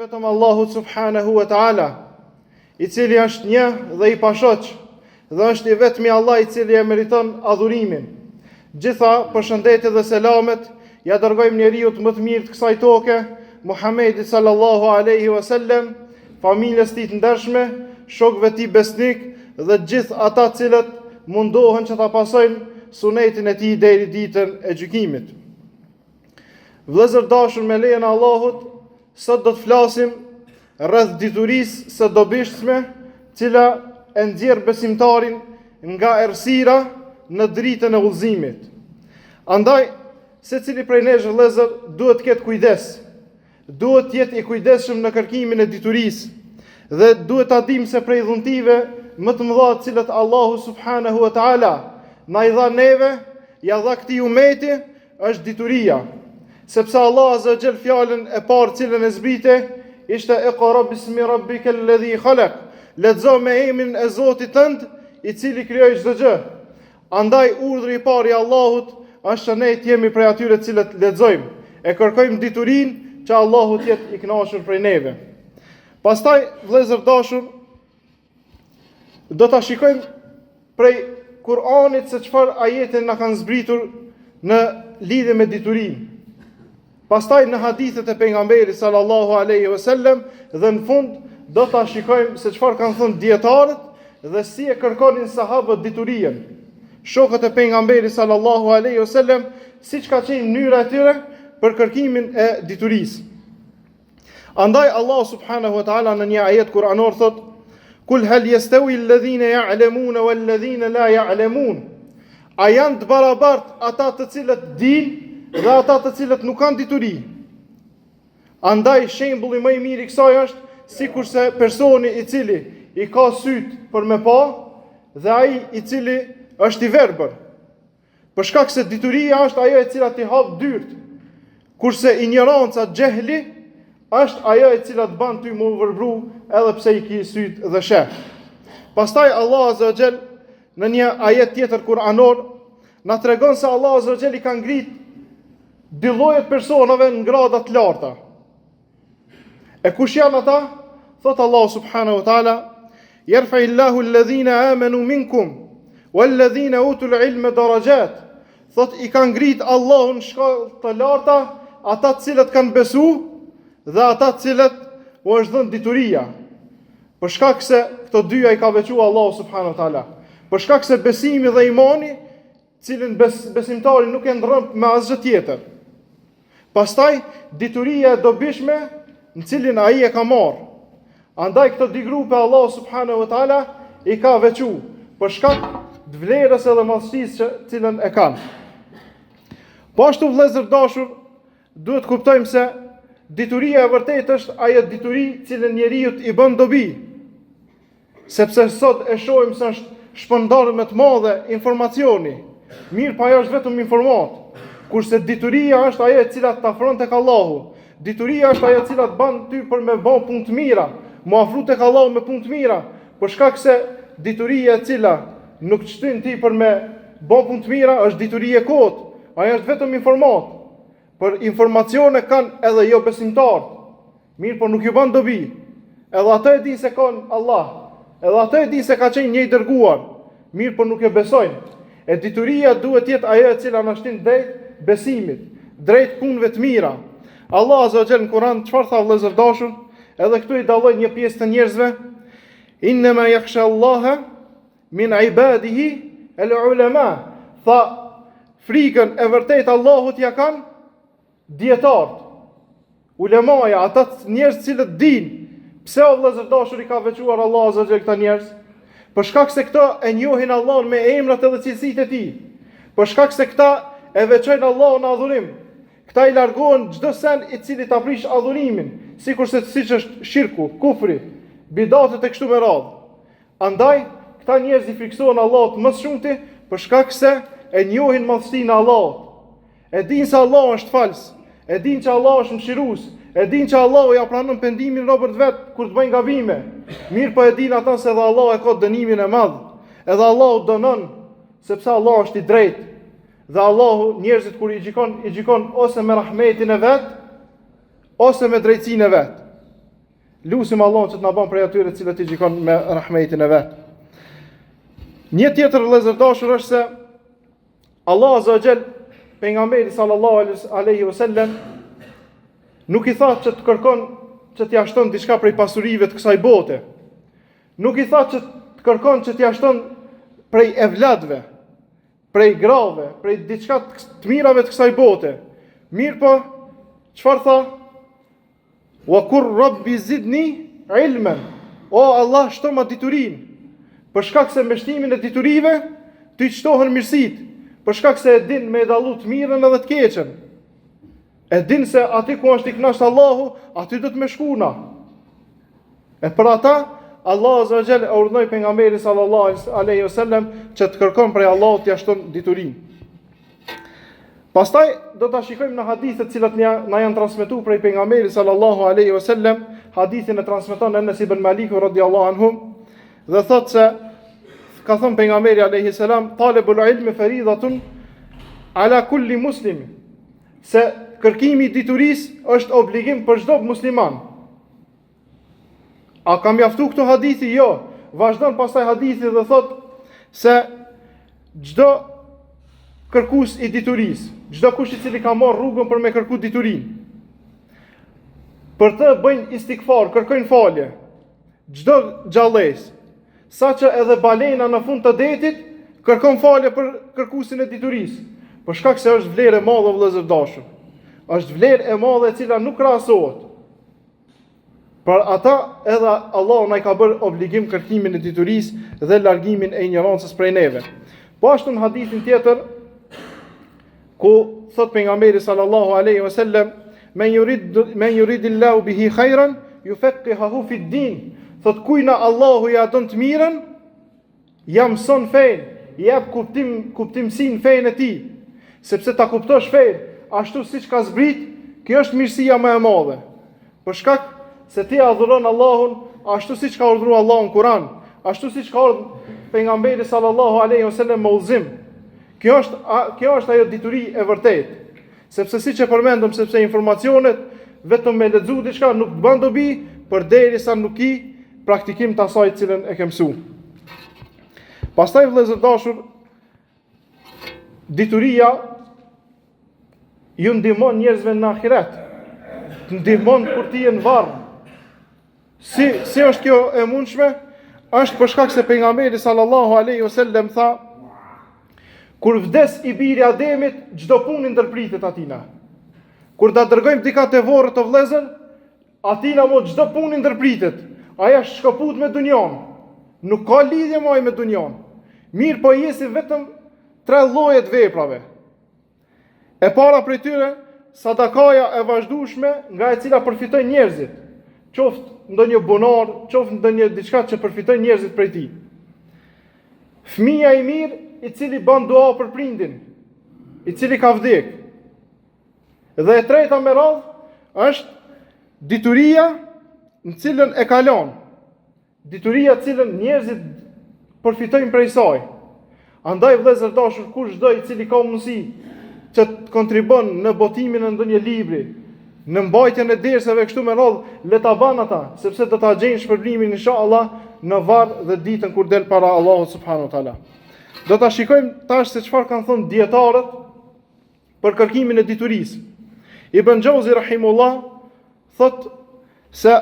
vetëm Allahu subhanahu wa ta'ala, i cili është një dhe i pashoq, dhe është i vetmi Allah i cili e meriton adhurimin. Gjitha përshëndetje dhe selamet ja dërgojmë njeriut më të mirë të kësaj toke, Muhamedi sallallahu alaihi wasallam, familjes tij të ndershme, shokëve tij besnik dhe gjithë ata cilët mundohen që ta pasojnë sunetin e tij deri ditën e gjykimit. Vëllezër dashur, me lejen e Allahut, sot do të flasim rreth diturisë së dobishme, cila e nxjerr besimtarin nga errësira në dritën e udhëzimit. Andaj, secili prej nesh vëllezër duhet të ketë kujdes. Duhet të jetë i kujdesshëm në kërkimin e diturisë dhe duhet ta dimë se prej dhuntive më të mëdha të cilat Allahu subhanahu wa taala na i dha neve, ja dha këtij umeti, është dituria. Sepse Allah azza wa jall fjalën e parë cilën e zbrite ishte iqra bismi rabbikal ladhi khalaq. Lexo me emrin e Zotit tënd, i cili krijoi çdo gjë. Andaj urdhri i parë i Allahut është që ne të jemi prej atyre të cilët lexojmë, e kërkojmë diturinë që Allahu të jetë i kënaqur prej neve. Pastaj, vëllezër dashur, do ta shikojmë prej Kur'anit se çfarë ajete na kanë zbritur në lidhje me diturinë. Pastaj në hadithet e pejgamberit sallallahu alaihi wasallam dhe në fund do ta shikojmë se çfarë kanë thënë dietarët dhe si e kërkonin sahabët diturinë. Shokët e pejgamberit sallallahu alaihi wasallam, siç ka qenë mënyra e tyre për kërkimin e diturisë. Andaj Allah subhanahu wa taala në një ajet kuranor thot: "Kul hal yastawi alladhina ya'lamuna wal ladhina la ya'lamun?" A janë të barabartë ata të cilët dinë dhe ata të cilët nuk kanë dituri? Andaj shembulli më i mirë i kësaj është sikurse personi i cili i ka syt për me pa dhe ai i cili është i verbër. Për shkak se dituria është ajo e cila t'i hap dyert, kurse ignoranca, xehli, është ajo e cila të bën ty më vërbru edhe pse i ke syt dhe sheh. Pastaj Allah azza wa jall në një ajet tjetër kuranor na tregon se Allah azza wa jall i ka ngrit dy lloje personave në grada të larta. E kush janë ata? Thot Allah subhanahu wa taala: "Yarfa'illahu alladhina amanu minkum walladhina utul ilma darajat." Thot i ka ngrit Allahu në shkallë të larta ata të cilët kanë besu dhe ata të cilët u është dhënë dituria. Për shkak se këto dyja i ka veçuar Allahu subhanahu wa taala. Për shkak se besimi dhe imani, cilin besimtari nuk e ndron me asgjë tjetër. Pastaj dituria e dobishme në cilin ai e ka marrë. Andaj këto dy grupe Allahu subhanahu wa taala i ka veçuar për shkak të vlerës edhe madhësisë që cilën e kanë. Po ashtu vëllezër dashur, duhet kuptojmë se dituria e vërtetë është ajo dituri cilën njeriu i bën dobi. Sepse sot e shohim se është shpërndarje më të madhe informacioni. Mirë, pa ajo është vetëm informat. Kurse dituria është ajo e cila të afron tek Allahu. Dituria është ajo e cila të bën ty për me bën punë të mira, mu afru tek Allahu me punë të mira, për shkak se dituria e cila nuk çtin ti për me bën punë të mira është dituri e kot. Ajo është vetëm informat. Për informacione kanë edhe jo besimtarë. Mirë, por nuk ju bën dobi. Edhe ato e dinë se kanë Allah. Edhe ato e dinë se ka qenë një i dërguar. Mirë, por nuk e besojnë. E dituria duhet jetë ajo e cila na shtin drejt besimit, drejt punëve të mira. Allah azza wa jall në Kur'an çfarë tha vëllezër dashur? Edhe këtu i dalloi një pjesë të njerëzve: "Innama yakhsha Allaha min ibadihi al-ulama." Tha, frikën e vërtetë Allahut ja kanë dietarët. Ulemaja, ata njerëz të cilët dinë. Pse o vëllezër dashur i ka veçuar Allah azza wa jall këta njerëz? Për shkak se këta e njohin Allahun me emrat edhe cilësitë e tij. Për shkak se këta e veçojnë Allahun në adhurim. Këta i largohen çdo sen i cili ta prish adhurimin, sikurse siç është shirku, kufri, bidatet e kështu me radhë. Andaj këta njerëz i friksohen Allahut më shumti për shkak se e njohin madhësinë e Allahut. E dinë se Allah është fals, e dinë që Allah është mëshirues, e dinë që Allahu ja pranon pendimin robërt vet kur të bëjnë gabime. Mirë, po e dinë ata se edhe Allah e ka dënimin e madh. Edhe Allahu dënon sepse Allah është i drejtë. Dhe Allahu njerëzit kur i gjikon ose me rahmetin e vet, ose me drejtsinë e vet. Lusim Allahun që të na bën prej atyre të cilët i gjikon me rahmetin e vet. Një tjetër vëllezër dashur është se Allah azza wa jall pejgamberi sallallahu alaihi wasallam nuk i tha që të kërkon që t'ia shton diçka prej pasurive të kësaj bote. Nuk i tha që të kërkon që t'ia shton prej evladve, prej grave, prej diçka të mirave të kësaj bote. Mirë po, çfarë tha? Wa kur rabbi zidni ilmen. O Allah, shto ma diturin. Për shkak se me shtimin e diturive ty shtohen mirësit. Për shkak se e din me dallu të mirën edhe të keqen. E din se aty ku është i kënaqur Allahu, aty do të më shkuna. E për ata Allah azza wa jall urdhoi pejgamberin sallallahu alaihi wasallam që të kërkon prej Allahut t'ia shton diturinë. Pastaj do ta shikojmë në hadithe të cilat na janë transmetuar prej pejgamberit sallallahu alaihi wasallam. Hadithin e transmeton Anas ibn Malik radhiyallahu anhu dhe thotë se ka thënë pejgamberi alaihi salam, talabul ilmi faridatun ala kulli muslim, se kërkimi i diturisë është obligim për çdo musliman. A kam mjaftu këto hadithi? Jo. Vazhdon pastaj hadithi dhe thot se çdo kërkues i diturisë, çdo kush i cili ka marrë rrugën për me kërku diturinë, për të bëjnë istikfar, kërkojnë falje. Çdo gjallës, saqë edhe balena në fund të detit kërkon falje për kërkuesin e diturisë, për shkak se është vlerë e madhe vëllezër dashur. Është vlerë e madhe e cila nuk krahasohet. Për ata edhe Allahu na i ka bërë obligim kërkimin e diturisë dhe largimin e ignorancës prej neve. Po ashtu në hadithin tjetër ku thot pejgamberi sallallahu alaihi wasallam, men yuridillahu bihi khairan yufaqihuhu fi din. Thot kujna Allahu ja don të mirën, ja mëson fen, jep kuptimsinë fen e tij, sepse ta kuptosh fen ashtu siç ka zbrit, kjo është mirësia më e madhe. Për shkak se ti adhuron Allahun ashtu siç ka urdhëruar Allahu në Kur'an, ashtu siç ka urdhëruar pejgamberi sallallahu alaihi wasallam me udhëzim. Kjo është ajo dituri e vërtetë. Sepse siç e përmendëm, sepse informacionet vetëm me lexu diçka nuk bën dobi përderisa nuk i praktikim të asaj të cilën e ke mësuar. Pastaj vëllezër dashur, dituria ju ndihmon njerëzve në ahiret. Ndihmon kur ti je në varr. Si është kjo e mundshme? Është për shkak se pejgamberi sallallahu alaihi wasallam tha, kur vdes i biri Ademit, çdo punë ndërpritet atina. Kur ta dërgojmë dika te varri të vëllezër, atina mo çdo punë ndërpritet. Aja është shkëput me dunjon. Nuk ka lidhje më me dunjon. Mirë po jesi vetëm 3 lloje të veprave. E para prej tyre, sadakaja e vazhdueshme nga e cila përfitojnë njerëzit. Qoftë ndonjë bunar, qoftë ndonjë diçka që përfitojnë njerëzit prej tij. Fëmia i mirë i cili bën dua për prindin, i cili ka vdek. Dhe e treta me radhë është dituria në cilën e kalon. Dituria në cilën njerëzit përfitojnë prej saj. Andaj vëllezër dashur, kushdo i cili ka mundësi që të kontribon në botimin e ndonjë libri, në mbajtjen e dersave kështu me radhë, le ta bën ata, sepse do ta gjejnë shpërblimin inshallah në varr dhe ditën kur del para Allahut subhanahu wa taala. Do ta shikojmë tash se çfarë kanë thënë dietarët për kërkimin e diturisë. Ibn Jauzi rahimullah thot se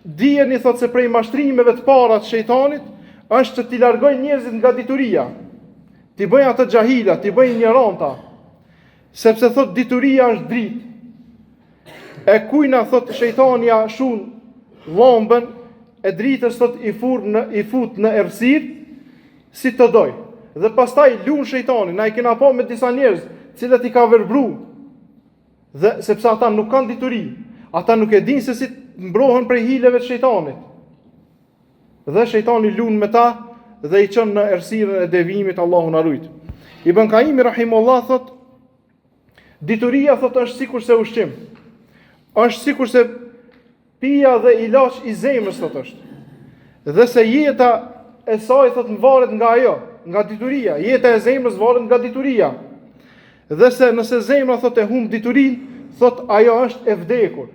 dijeni thot se prej mashtrimeve të para të shejtanit është që t'i largojnë njerëzit nga dituria, t'i bëjnë ata xahila, t'i bëjnë ignoranta, sepse thot dituria është dritë. E kujna thot shejtania shun llombën e dritës thot i fut në errësirë si të doj. Dhe pastaj lun shejtani, na i kena pa me disa njerëz, cilët i ka verbru. Dhe sepse ata nuk kanë dituri, ata nuk e dinë se si mbrohen prej hileve të shejtanit. Dhe shejtani lun me ta dhe i çon në errësirën e devijimit, Allahu na rujt. Ibn Kaimi rahimullah thot, dituria thot është sikur se ushqim. Është sikur se pija dhe ilaç i zemrës thot është. Dhe se jeta e saj thot varet nga ajo, nga dituria. Jeta e zemrës varet nga dituria. Dhe se nëse zemra thot e humb diturinë, thot ajo është e vdekur.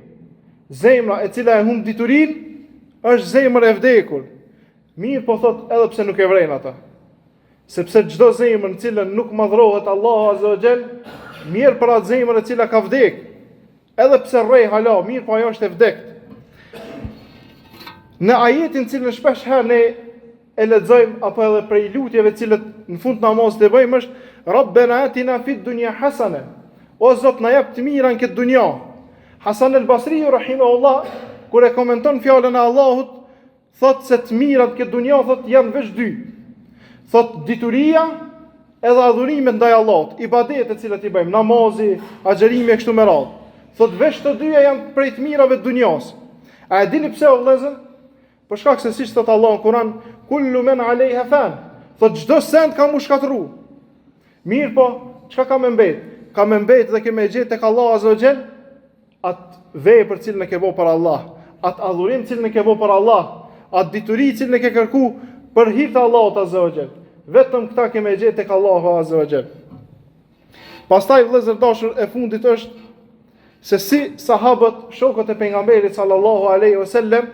Zemra e cila e humb diturinë është zemër e vdekur. Mirë po thot edhe pse nuk e vren ata. Sepse çdo zemër në cilën nuk madhrohet Allahu Azza wa Jall, mirë për atë zemër e cila ka vdek. Edhe pse rrej hala, mirë po ajo është e vdektë. Në ajetin cilën shpesh herë ne e lexojmë apo edhe prej lutjeve të cilët në fund namazit e bëjmë është Rabbena atina fid dunya hasana. O Zot na jep të mira në këtë dunja. Hasan al-Basri rahimahullah kur e komenton fjalën e Allahut thotë se të mirat në këtë dunja thotë janë veç dy. Thotë dituria edhe adhurimet ndaj Allahut, ibadetet të cilat i bëjmë, namazi, agjërimi e kështu me radhë. Thotë veç të dyja janë prej të mirave të dunjas. A e dini pse o vëllezër? Për shkak se siç thot Allahu në Kur'an, kullu men alejha fan. Thotë çdo send ka mu shkatërru. Mirë po, çka ka më mbet? Ka më mbet dhe kemë gjetë tek Allahu Azza wa Jall atë vepër cilën e ke bëu për Allah, atë adhurim cilën e ke bëu për Allah, atë dituri cilën e ke kërku për hir të Allahut Azza wa Jall. Vetëm këta kemë gjetë tek Allahu Azza wa Jall. Pastaj vëllezër dashur e fundit është se si sahabët, shokët e pejgamberit sallallahu alaihi wasallam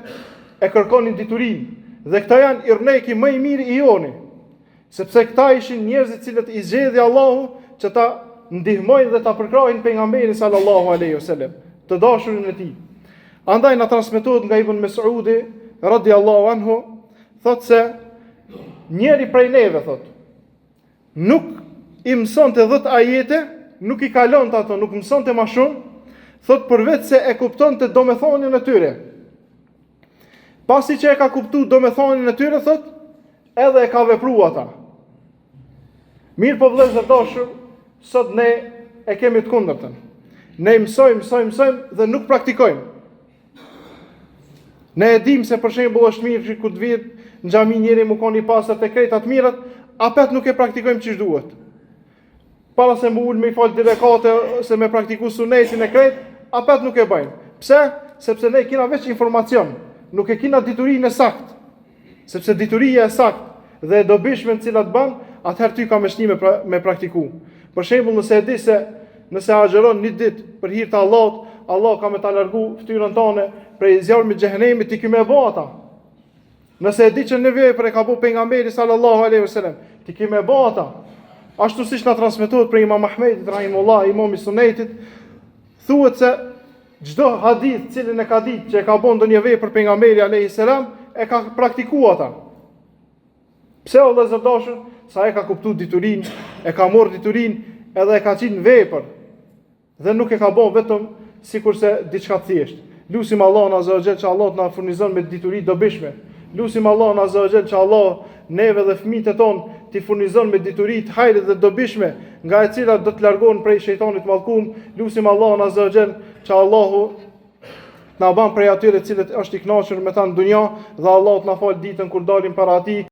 e kërkonin diturinë. Dhe këta janë irneki më i mirë i joni. Sepse këta ishin njerëzit cilët i zgjedhi Allahu që ta ndihmojnë dhe ta përkrahin pejgamberin sallallahu alaihi wasallam, të dashurin e tij. Andaj na transmetohet nga Ibn Mes'udi radhiyallahu anhu, thotë se njeri prej neve thotë, nuk i mësonte 10 ajete, nuk i kalonte ato, nuk mësonte më shumë, thotë përveç se e kuptonte domethënien e tyre. Pasi që e ka kuptuar domethënien e tyre, thotë, edhe e ka vepruar ata. Mirë po vëllezër dashur, sot ne e kemi të kundërtën. Ne mësojmë dhe nuk praktikojmë. Ne e dim se për shembull është mirë që kur të vihet në xhami njëri më koni pasër të krejta të mirat, apet nuk e praktikojmë çish duhet. Para se më ul me fal dy rekate se me praktiku sunetin e krejt, apet nuk e bëjmë. Pse? Sepse ne kena veç informacion, nuk e kena diturinë e saktë. Sepse dituria e saktë dhe e dobishme në cilat ban, atëherë ty ka mëshnim me praktiku. Për shembull, nëse e di se nëse agjeron një ditë për hir të Allahut, Allah ka me ta largu fytyrën tone prej zjarmit të xhehenemit, ti më bë ata. Nëse e di që në vepër e ka bëu pejgamberi sallallahu alaihi wasallam, ti më bë ata. Ashtu siç na transmetohet për Imam Ahmedit rahimullah, imam i sunetit, thuhet se çdo hadith cilën e ka ditë që e ka bën ndonjë vepër pejgamberi alayhi salam, e ka praktikuar ata. Pse o vëllezër dashur? Sa e ka kuptuar diturinë, e ka marrë diturinë edhe e ka qenë vepër. Dhe nuk e ka bën vetëm sikurse diçka thjesht. Lutim Allahun azza wa jall që Allah na furnizon me dituri dobishme. Lutim Allahun azza wa jall që Allah neve dhe fëmijët e ton t'i furnizon me dituri të hajrit dhe dobishme, nga e cilat do të largohen prej shejtanit mallkum. Lutim Allahun azza wa jall që Allahu na ban prej atyre të cilët është i kënaqur me ta në dunja dhe Allahu na fal ditën kur dalim para atij.